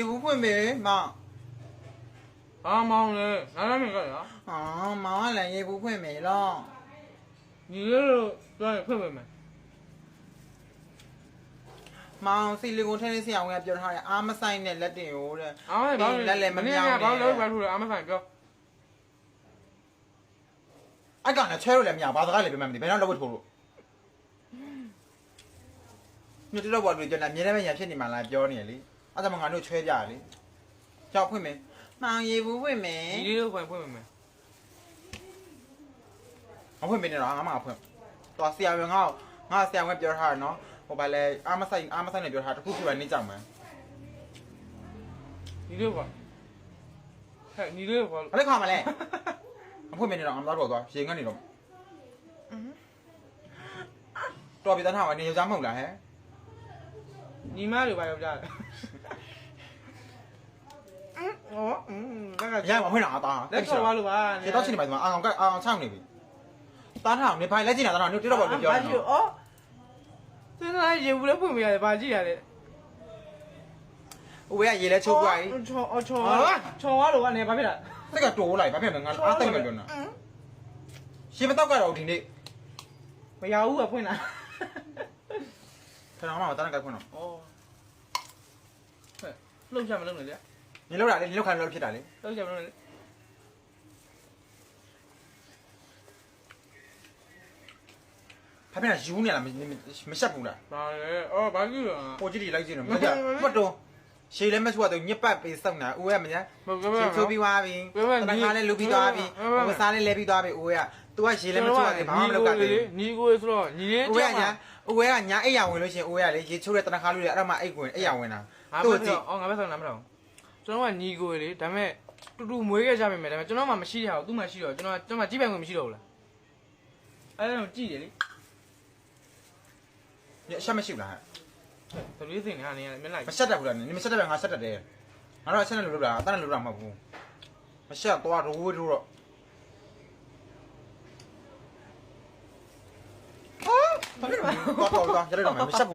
不会没嘛？忙嘞，哪来没干呀？忙完了也不会没了。你这专业会不会没？忙စီလီကိုထဲလေးဆရာဝန်ကပြောထားတယ်အားမဆိုင်နဲ့လက်တင်ရိုးတဲ့ လက်လည်းမမြောင်းဘာလို့လဲထူတယ်အာမဆိုင်ပြော အဲ့ကောင်နဲ့ချဲလို့လည်းမရဘာစကားလည်းပြောမှမသိဘယ်တော့လုပ်ဖို့ထိုးလို့ညတို့တော့ဘာလို့ကြတယ်အမြဲတမ်းရံဖြစ်နေမှလားပြောနေရလေအဲ့ဒါမှငါတို့ချဲပြရလေကြောက်ဖွင့်မယ်မောင်ရေဘူးဖွင့်မယ် ဒီလေးကိုဖွင့်မယ် မဖွင့်မနေတော့ငါမှဖွင့်တော်ဆရာဝန်ငါဆရာဝန်ပြောထားတယ်နော်ဟိုဘာလဲအားမဆိုင်နဲ့ပြောထားတခုခုပဲနေကြောက်မယ် ဒီလေးကဟဲ့ဒီလေးက ဘာလဲခါမလဲမဖွင့်မနေတော့ငါတော့သွားရေငတ်နေတော့တော်ပြီတန်းထားကနေရောက်ကြမဟုတ်လားဟဲ့ ညီမတွေပါရောက်ကြတယ်ဟောရမဖွင့်တော့တာ လက်ချော်ပါလို့ပါ ဒီတော့ချင်းနေပါဒီမှာအောင်ချောင်းနေပြီတားထားအောင်နေဖိုင်လက်ကြည့်နေတာတော့တိတော့ပြောနေတော့ အော်စဉ်းစားရေဘူးလည်းဖွင့်မရတယ်ဗာကြည့်ရတယ် ဦးဝဲကရေလဲချိုးပွားကြီး ချော်သွားလို့ကနေဘာဖြစ်လဲ စိတ်ကတိုးလိုက်ဘာဖြစ်လဲငါအားသိမ့်မယ်ပြောနေတာရှင်မတော့ကတော့ဒီနေ့ မရဘူးကဖွင့်လာ ခဏမှမတန်းကခွန်းတော့ ဩဟဲ့လှုပ်ချမလုပ်နဲ့လေ နေလောက်တာလေနေလောက်ခံလို့ဖြစ်တာလေ လှုပ်ချမလုပ်နဲ့ ဘာဖြစ်လဲယူနေလားမရှက်ဘူးလား ဘာလဲအော်ဘာကြည့်လဲ ပိုကြည့်လိုက်ကြည့်နေမကြမတော့ရှေးလည်းမဆွတ်တော့ညက်ပတ်ပေးစောက်နေတာဦးဝဲမညာချိုးပြီးသွားပြီတနခါလည်းလူပြီးသွားပြီဝစားလည်းလဲပြီးသွားပြီဦးဝဲက तू ကရှေးလည်းမဆွတ်တယ်ဘာမှမလုပ်တာလေ ညီကိုဆိုတော့ညီလေး ဦးဝဲကညာဦးဝဲကညာအိယာဝင်လို့ရှိရင်ဦးဝဲကလေရေချိုးတဲ့တနခါလူတွေအဲ့ဒါမှအိတ်ဝင်အိယာဝင်တာ သူ့ကြည့်အော်ငါပဲဆောင်နားမထောင်ကျွန်တော်ကညီကိုလေဒါပေမဲ့တူတူမွေးခဲ့ကြပြီမဲ့ဒါပေမဲ့ကျွန်တော်မှမရှိတဲ့ဟာကိုသူ့မှရှိတော့ကျွန်တော်မှကြည့်ပိုင်ခွင့်မရှိတော့ဘူးလားအဲ့ဒါတော့ကြည့်တယ်လေ ညအချက်မရှိဘူးလားဟဲ့ တလေးစင်နေဟာနေရမျက်လိုက် မရှက်တတ်ဘူးလားနင်မရှက်တတ်ပဲငါရှက်တတ်တယ်ငါတော့အချက်နဲ့လုပ်တာအတန်းနဲ့လုပ်တာမဟုတ်ဘူးမရှက်တော့ရိုးတော့ဟာဘာဖြစ်လဲတော့ရရတော့မရှက်